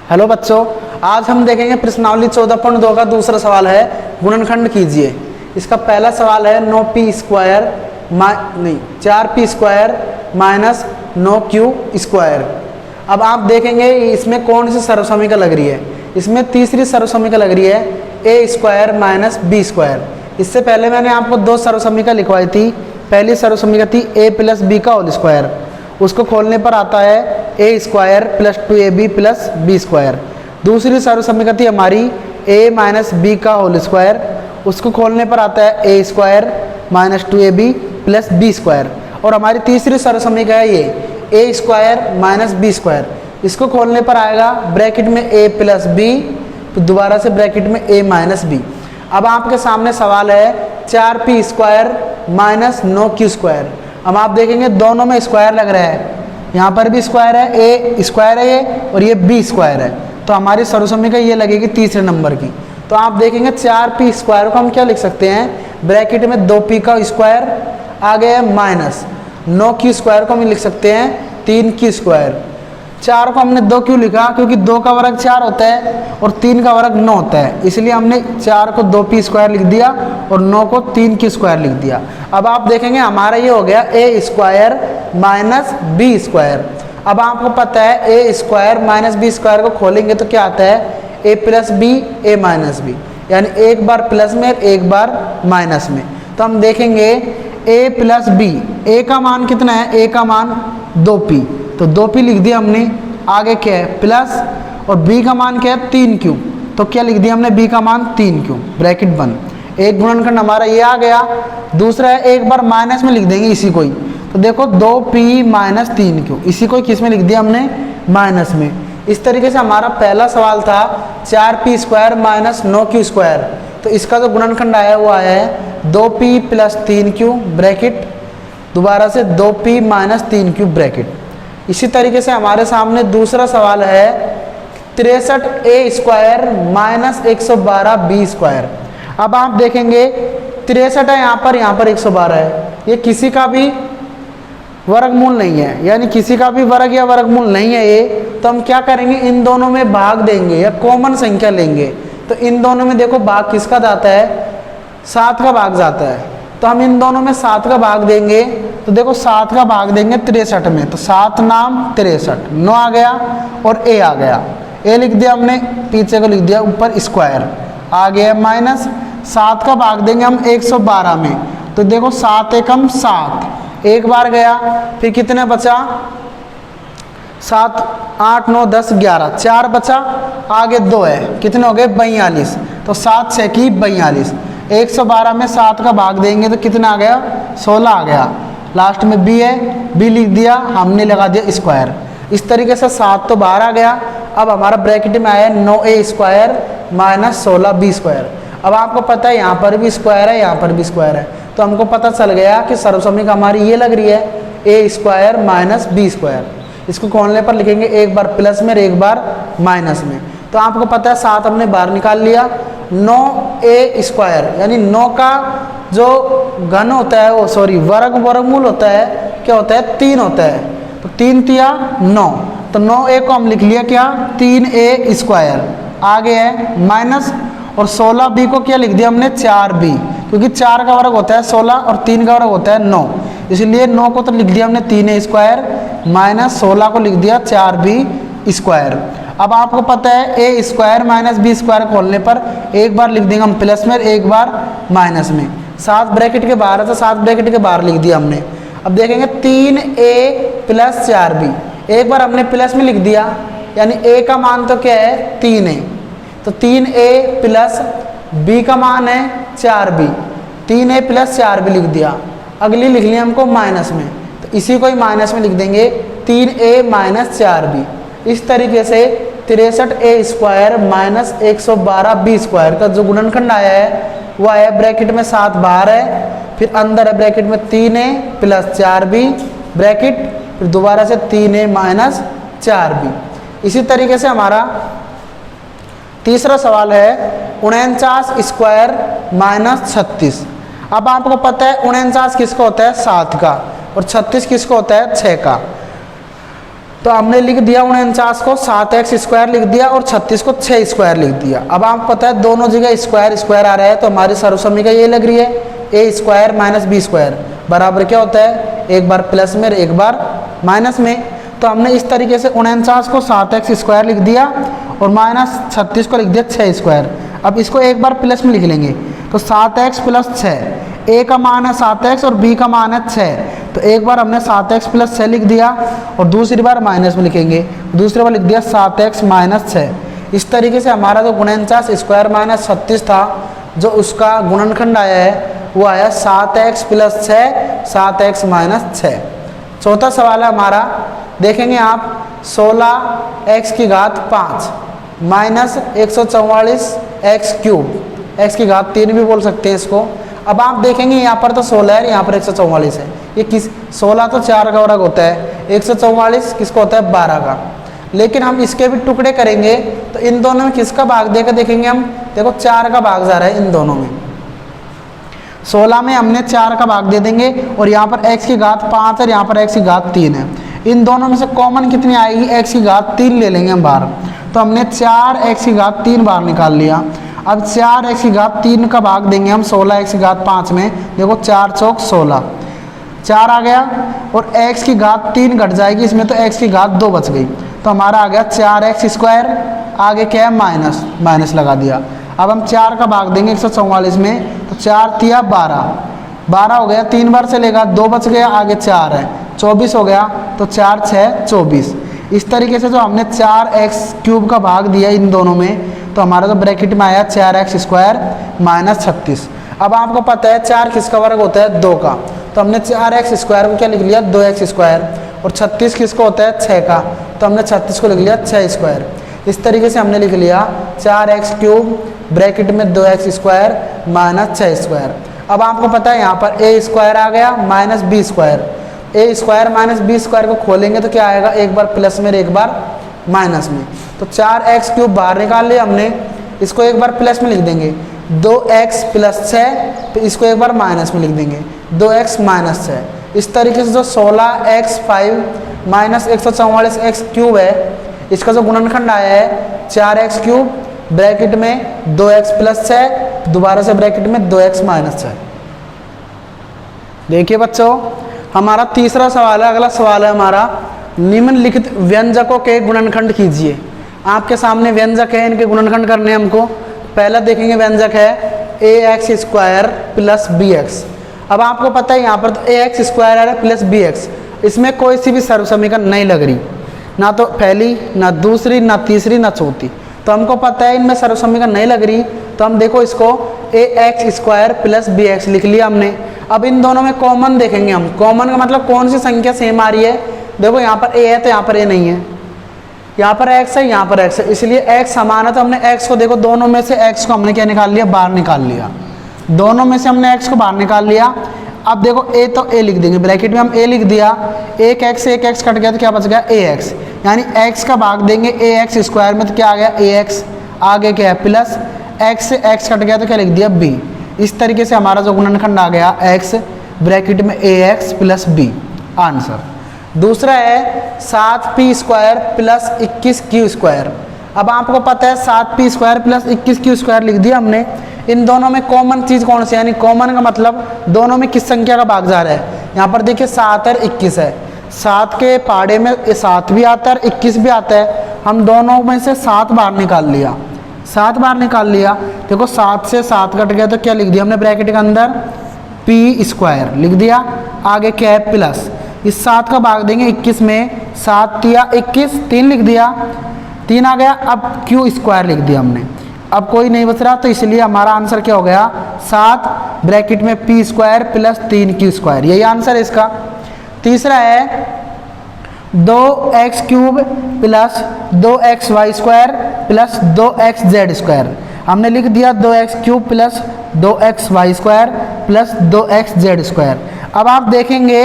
Hello बच्चों, आज हम देखेंगे प्रश्नावली 14.2 का दूसरा सवाल है गुणनखंड कीजिए। इसका पहला सवाल है 9p² 4p² माइनस 9q²। अब आप देखेंगे इसमें कौन सी सर्वसमीका लग रही है। इसमें तीसरी सर्वसमीका लग रही है a² माइनस b²। इससे पहले मैंने आपको दो सर्वसमीका लिखवाई थी। पहली सर्वसमीका थी a प्लस बी का होल स्क्वायर, उसको खोलने पर आता है a² plus 2ab plus b²। दूसरी सर्वसमीका थी हमारी a माइनस बी का होल स्क्वायर, उसको खोलने पर आता है a² minus 2ab plus b²। और हमारी तीसरी सर्वसमीका है ये a² माइनस b²। इसको खोलने पर आएगा ब्रैकेट में a प्लस b, फिर दोबारा से ब्रैकेट में a माइनस b। अब आपके सामने सवाल है 4p² माइनस 9q²। अब आप देखेंगे दोनों में स्क्वायर लग रहा है, यहाँ पर भी स्क्वायर है, a² है ये और ये b² है, तो हमारी सर्वसमीका ये लगेगी तीसरे नंबर की। तो आप देखेंगे 4p² को हम क्या लिख सकते हैं, ब्रैकेट में 2p का स्क्वायर आगे है माइनस 9q² को हम लिख सकते हैं 3q²। 4 को हमने 2 क्यों लिखा, क्योंकि 2 का वर्ग 4 होता है और 3 का वर्ग 9 होता है, इसलिए हमने 4 को 2p² लिख दिया और 9 को 3q² लिख दिया। अब आप देखेंगे हमारा ये हो गया a² माइनस b²। अब आपको पता है a² माइनस b² को खोलेंगे तो क्या आता है a plus B a minus B, यानी एक बार प्लस में एक बार माइनस में। तो हम देखेंगे a प्लस बी, a का मान कितना है, a का मान 2p, तो 2p लिख दिया हमने। आगे क्या है प्लस, और b का मान क्या है 3q, तो क्या लिख दिया हमने b का मान 3q ब्रैकेट बंद। एक गुणनखंड हमारा ये आ गया। दूसरा है एक बार माइनस में लिख देंगे इसी को ही, तो देखो 2p माइनस 3q, इसी को किस में लिख दिया हमने, माइनस में। इस तरीके से हमारा पहला सवाल था 4p² माइनस 9q²। तो इसका जो गुणनखंड आया वो आया है 2p प्लस 3q ब्रैकेट, दोबारा से 2p माइनस 3q ब्रैकेट। इसी तरीके से हमारे सामने दूसरा सवाल है 63a² माइनस 112b²। अब आप देखेंगे 63 है यहाँ पर 112 है, ये किसी का भी वर्गमूल नहीं है, यानी किसी का भी वर्ग या वर्गमूल नहीं है ये। तो हम क्या करेंगे, इन दोनों में भाग देंगे या कॉमन संख्या लेंगे। तो इन दोनों में देखो भाग किसका जाता है, 7 का भाग जाता है, तो हम इन दोनों में 7 का भाग देंगे। तो देखो 7 का भाग देंगे 63 में, तो 7 नाम 63, 9 आ गया और a आ गया, a लिख दिया हमने, पीछे को लिख दिया ऊपर स्क्वायर, आ गया माइनस। 7 का भाग देंगे हम 112 में, तो देखो 7 एकम 7, एक बार गया, फिर कितने बचा 7 8 9 10 11, 4 बचा, आगे 2 है, कितने हो गए 42, तो 7 6 की 42। 112 में 7 का भाग देंगे तो कितना आ गया 16 आ गया। लास्ट में b है, b लिख दिया, हमने लगा दिया स्क्वायर। इस तरीके से 7 तो बाहर आ गया। अब हमारा ब्रैकेट में आया 9a² माइनस 16b²। अब आपको पता है यहाँ पर भी स्क्वायर है, यहाँ पर भी स्क्वायर है, तो हमको पता चल गया कि सर्वसमीका हमारी ये लग रही है a² माइनस b²। इसको खोलने पर लिखेंगे एक बार प्लस में एक बार माइनस में। तो आपको पता है 7 हमने बाहर निकाल लिया। 9a² यानी 9 का जो घन होता है, वो सॉरी वर्गमूल होता है, क्या होता है 3 होता है, तो 3 तिया 9, तो 9a को हम लिख लिया क्या 3a²। आगे है माइनस, और 16b को क्या लिख दिया हमने 4b, क्योंकि 4 का वर्ग होता है 16 और 3 का वर्ग होता है 9, इसलिए 9 को तो लिख दिया हमने 3a² माइनस 16 को लिख दिया 4b²। अब आपको पता है a² माइनस b² खोलने पर एक बार लिख देंगे हम प्लस में एक बार माइनस में। 7 ब्रैकेट के बाहर है तो 7 ब्रैकेट के बाहर लिख दिया हमने। अब देखेंगे 3a प्लस 4b, एक बार हमने प्लस में लिख दिया, यानी a का मान तो क्या है 3 है, तो 3a प्लस b का मान है 4b, 3a प्लस 4b लिख दिया। अगली लिख लिया हमको माइनस में, तो इसी को ही माइनस में लिख देंगे 3a माइनस 4b। इस तरीके से 63a² माइनस 112b² का जो गुणनखंड आया है वो आया ब्रैकेट में 7 बाहर है, फिर अंदर है ब्रैकेट में 3a प्लस 4b ब्रैकेट, फिर दोबारा से 3a माइनस 4b। इसी तरीके से हमारा तीसरा सवाल है 49² माइनस 36। अब आपको पता है 49 किसका होता है 7 का, और 36 किसका होता है 6 का। तो हमने लिख दिया 49 को 7x स्क्वायर लिख दिया और 36 को 6 स्क्वायर लिख दिया। अब आपको पता है दोनों जगह स्क्वायर स्क्वायर आ रहा है, तो हमारी सर्वसमीका ये लग रही है ए स्क्वायर माइनस बी स्क्वायर बराबर क्या होता है, एक बार प्लस में एक बार माइनस में। तो हमने इस तरीके से 49 को 7x स्क्वायर लिख दिया और माइनस 36 को लिख दिया 6 स्क्वायर। अब इसको एक बार प्लस में लिख लेंगे, तो 7x प्लस 6, ए का मान है 7x और बी का मान है 6, तो एक बार हमने 7x प्लस 6 लिख दिया और दूसरी बार माइनस में लिखेंगे, दूसरी बार लिख दिया 7x माइनस 6। इस तरीके से हमारा जो 49 स्क्वायर माइनस 36 था, जो उसका गुणनखंड आया है वो आया 7x प्लस 6, 7x माइनस 6। चौथा सवाल है हमारा, देखेंगे आप 16x की घात 5 माइनस 144 x क्यूब, x की घात 3 भी बोल सकते हैं इसको। अब आप देखेंगे यहाँ पर तो 16 है, यहाँ पर 144 है, ये किस 16 तो 4 का वर्ग होता है, 144 किसका होता है 12 का। लेकिन हम इसके भी टुकड़े करेंगे तो इन दोनों में किसका भाग देकर देखेंगे हम, देखो 4 का भाग जा रहा है इन दोनों में, 16 में हमने 4 का भाग दे देंगे और यहाँ पर x की घात 5 है, यहाँ पर x की घात 3 है। इन दोनों में से कॉमन कितनी आएगी, x की घात 3 ले लेंगे हम बाहर, तो हमने 4x की घात 3 बाहर निकाल लिया। अब 4x की घात 3 का भाग देंगे हम 16x की घात 5 में, देखो 4 चौक 16, 4 आ गया और x की घात 3 घट जाएगी इसमें, तो x की घात 2 बच गई, तो हमारा आ गया 4x स्क्वायर। आगे क्या है माइनस, माइनस लगा दिया। अब हम 4 का भाग देंगे 144 में, तो 4 तिया 12, 12 हो गया, 3 बार चलेगा, 2 बच गया, आगे 4 है, 24 हो गया, तो 4 6 24। इस तरीके से जो हमने 4x क्यूब का भाग दिया इन दोनों में, तो हमारा जो ब्रैकेट में आया 4x स्क्वायर माइनस 36। अब आपको पता है 4 किसका वर्ग होता है 2 का, तो हमने 4x स्क्वायर को क्या लिख लिया 2x स्क्वायर, और 36 किसको होता है 6 का, तो हमने 36 को लिख लिया 6 स्क्वायर। इस तरीके से हमने लिख लिया 4x क्यूब ब्रैकेट में 2x स्क्वायर माइनस 6 स्क्वायर। अब आपको पता है यहाँ पर a स्क्वायर आ गया minus b square, a square minus b square को खोलेंगे तो क्या आएगा, एक बार प्लस में एक बार माइनस में, तो 4x क्यूब बाहर निकाल लिया हमने, इसको एक बार प्लस में लिख देंगे 2x प्लस 6, तो इसको एक बार माइनस में लिख देंगे 2x माइनस 6। इस तरीके से जो 16x 5 माइनस 144x क्यूब है, इसका जो गुणनखंड आया है 4x क्यूब ब्रैकेट में 2x प्लस 6, दोबारा से ब्रैकेट में 2x माइनस 6। देखिए बच्चों हमारा तीसरा सवाल है, अगला सवाल है हमारा, निम्नलिखित व्यंजकों के गुणनखंड कीजिए। आपके सामने व्यंजक है, इनके गुणनखंड करने हैं हमको। पहला देखेंगे व्यंजक है ax स्क्वायर प्लस bx। अब आपको पता है यहाँ पर तो ax स्क्वायर है प्लस bx, इसमें कोई सी भी सर्वसमीका नहीं लग रही, ना तो पहली ना दूसरी ना तीसरी ना चौथी, तो हमको पता है इनमें सर्वसमीका नहीं लग रही, तो हम देखो इसको ax स्क्वायर प्लस bx लिख लिया हमने। अब इन दोनों में कॉमन देखेंगे हम, कॉमन का मतलब कौन सी संख्या सेम आ रही है, देखो यहाँ पर a है तो यहाँ पर a नहीं है, यहाँ पर x है यहाँ पर x है, इसलिए x समान है, तो हमने x को देखो दोनों में से x को हमने क्या निकाल लिया, बाहर निकाल लिया, दोनों में से हमने x को बाहर निकाल लिया। अब देखो a तो a लिख देंगे, ब्रैकेट में हम a लिख दिया, एक x कट गया तो क्या बच गया ax, यानी x का भाग देंगे ax स्क्वायर में तो क्या आ गया ax, आगे क्या है प्लस x से x कट गया तो क्या लिख दिया b। इस तरीके से हमारा जो गुणनखंड आ गया x ब्रैकेट में ax प्लस b आंसर। दूसरा है 7p square plus 21q square. अब आपको पता है 7p square plus 21q square लिख दिया हमने। इन दोनों में कॉमन चीज़ कौन सी है, यानी कॉमन का मतलब दोनों में किस संख्या का भाग जा रहा है। यहाँ पर देखिए 7 और 21 है, 7 के पहाड़े में 7 भी आता है और 21 भी आता है, हम दोनों में से 7 बाहर निकाल लिया, 7 बाहर निकाल लिया। देखो 7 से 7 कट गया तो क्या लिख दिया हमने ब्रैकेट के अंदर p स्क्वायर लिख दिया, आगे क्या है प्लस, इस 7 का भाग देंगे 21 में, 7 तिया 21, 3 लिख दिया, 3 आ गया। अब q स्क्वायर लिख दिया हमने, अब कोई नहीं बच रहा, तो इसलिए हमारा आंसर क्या हो गया 7 ब्रैकेट में p square plus 3q square, यही आंसर है इसका। तीसरा है 2x cube plus 2xy square plus 2xz square. हमने लिख दिया 2x cube plus 2xy square plus 2xz square. अब आप देखेंगे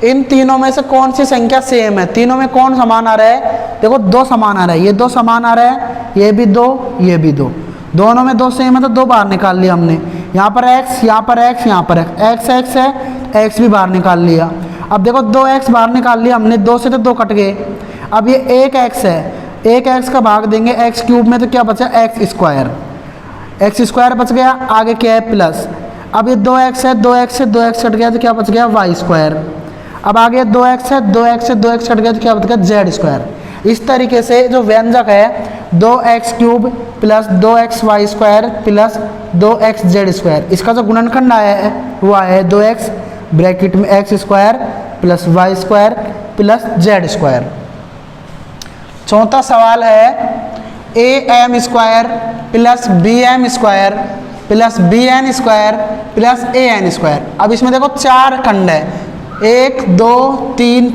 इन तीनों में से कौन सी संख्या सेम है, तीनों में कौन समान आ रहा है, देखो 2 समान आ रहा है, ये 2 समान आ रहा है, ये भी 2 ये भी 2, दोनों में 2 सेम है तो 2 बाहर निकाल लिया हमने। यहाँ पर x यहाँ पर x यहाँ पर x x है, x भी बाहर निकाल लिया। अब देखो 2x बाहर निकाल लिया हमने, 2 से तो 2 कट गए। अब ये एक एक्स है, एक एक्स का भाग देंगे एक्स क्यूब में तो क्या बचा एक्स स्क्वायर बच गया। आगे क्या है प्लस, अब ये 2x है, 2x से 2x कट गया तो क्या बच गया वाई स्क्वायर। अब आगे 2x है, 2x से 2x कट गया तो क्या बच गया जेड स्क्वायर। इस तरीके से जो व्यंजक है 2x cube plus 2x Y square plus 2x Z square, इसका जो गुणनखंड आया है वो आया है 2x ब्रैकेट में X square plus Y square plus Z square. चौथा सवाल है A M square plus B M square plus B N square plus A N square. अब इसमें देखो 4 खंड है, 1 2 3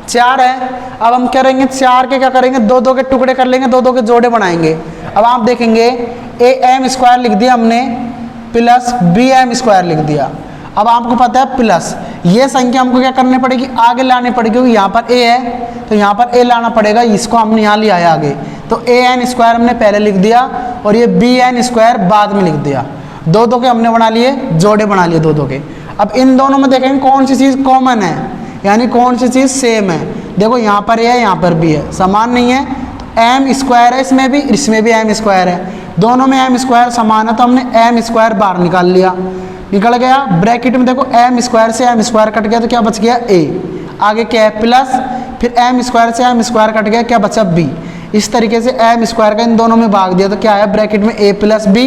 4 है। अब हम करेंगे 4 के क्या करेंगे, 2 के टुकड़े कर लेंगे, 2 के जोड़े बनाएंगे। अब आप देखेंगे ए एम स्क्वायर लिख दिया हमने प्लस बी एम स्क्वायर लिख दिया। अब आपको पता है प्लस ये संख्या हमको क्या करनी पड़ेगी, आगे लानी पड़ेगी, क्योंकि यहाँ पर ए है तो यहाँ पर ए लाना पड़ेगा, इसको हमने यहाँ लिया है आगे। तो ए एन स्क्वायर हमने पहले लिख दिया और ये बी एन स्क्वायर बाद में लिख दिया। 2 के हमने बना लिए, जोड़े बना लिए 2 के। अब इन दोनों में देखेंगे कौन सी चीज़ कॉमन है, यानी कौन सी चीज़ सेम है। देखो यहाँ पर ए है, यहाँ पर भी है, समान नहीं है तो एम स्क्वायर है, इसमें भी एम स्क्वायर है, दोनों में एम स्क्वायर समान है तो हमने एम स्क्वायर बाहर निकाल लिया, निकल गया। ब्रैकेट में देखो एम स्क्वायर से एम स्क्वायर कट गया तो क्या बच गया ए, आगे क्या है प्लस, फिर एम स्क्वायर से एम स्क्वायर कट गया क्या बचा बी। इस तरीके से एम स्क्वायर का इन दोनों में भाग दिया तो क्या है ब्रैकेट में ए प्लस बी,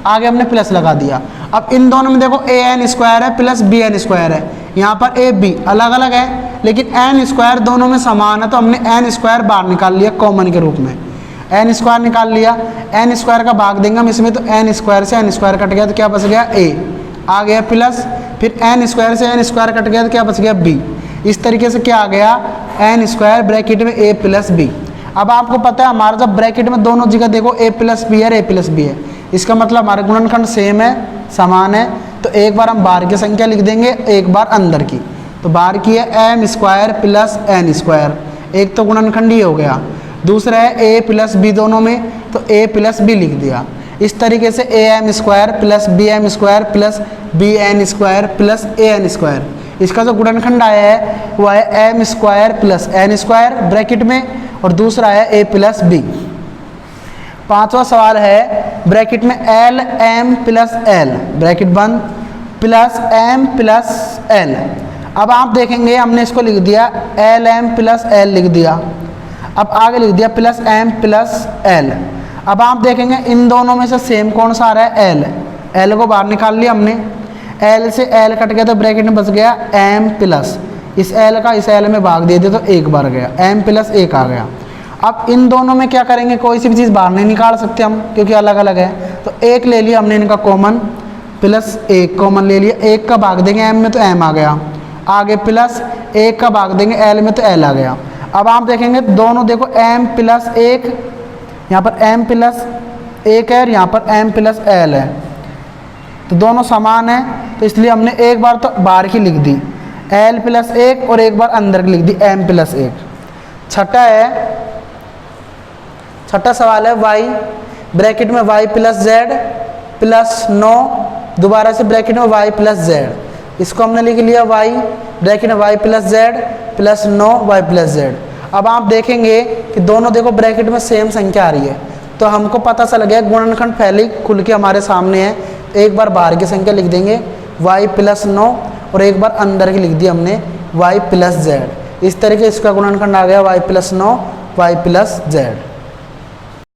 आगे हमने प्लस लगा दिया। अब इन दोनों में देखो ए एन स्क्वायर है प्लस बी एन स्क्वायर है, यहाँ पर ए बी अलग अलग है लेकिन एन स्क्वायर दोनों में समान है तो हमने एन स्क्वायर बाहर निकाल लिया कॉमन के रूप में, एन स्क्वायर निकाल लिया। एन स्क्वायर का भाग देंगे हम इसमें तो एन स्क्वायर से एन स्क्वायर कट गया तो क्या बच गया ए, आ गया प्लस, फिर एन स्क्वायर से एन स्क्वायर कट गया तो क्या बच गया बी। इस तरीके से क्या आ गया एन स्क्वायर ब्रैकेट में ए प्लस बी। अब आपको पता है हमारा जब ब्रैकेट में दोनों जगह देखो ए प्लस बी है, ए प्लस बी है, इसका मतलब हमारे गुणनखंड सेम है, समान है। तो एक बार हम बाहर की संख्या लिख देंगे, एक बार अंदर की। तो बाहर की है M square plus N square, एक तो गुणनखंड ही हो गया, दूसरा है ए प्लस बी दोनों में तो ए प्लस बी लिख दिया। इस तरीके से A M square plus B M square plus B N square plus A N square, इसका जो गुणनखंड आया है वो है M square plus N square bracket में और दूसरा है ए प्लस बी। पांचवा सवाल है ब्रैकेट में L M plus L bracket बंद प्लस एम प्लस एल। अब आप देखेंगे हमने इसको लिख दिया एल एम प्लस एल लिख दिया, अब आगे लिख दिया प्लस एम प्लस एल। अब आप देखेंगे इन दोनों में से सेम कौन सा आ रहा है एल, एल को बाहर निकाल लिया हमने, एल से एल कट गया तो ब्रैकेट में बच गया एम प्लस, इस एल का इस एल में भाग दे दिया तो एक बार गया, एम प्लस एक आ गया। अब इन दोनों में क्या करेंगे, कोई सी भी चीज़ बाहर नहीं निकाल सकते हम क्योंकि अलग अलग है, तो एक ले लिया हमने इनका कॉमन, प्लस एक कॉमन ले लिया, एक का भाग देंगे एम में तो एम आ गया, आगे प्लस एक का भाग देंगे एल में तो एल आ गया। अब आप देखेंगे दोनों देखो एम प्लस एक, यहाँ पर एम प्लस एक है और यहाँ पर एम प्लस एल है, तो दोनों समान है तो इसलिए हमने एक बार तो बाहर की लिख दी एल प्लस एक और एक बार अंदर की लिख दी एम प्लस एक। छठा सवाल है वाई ब्रैकेट में वाई प्लस जेड प्लस 9, दोबारा से ब्रैकेट में वाई प्लस जेड, इसको हमने लिख लिया वाई ब्रैकेट में Y plus Z plus 9 Y plus Z. अब आप देखेंगे कि दोनों देखो ब्रैकेट में सेम संख्या आ रही है तो हमको पता चल गया गुणनखंड पहले ही खुल के हमारे सामने है, एक बार बाहर की संख्या लिख देंगे y प्लस 9 और एक बार अंदर की लिख दी हमने y प्लस जेड। इस तरीके इसका गुणनखंड आ गया y plus 9 y plus Z.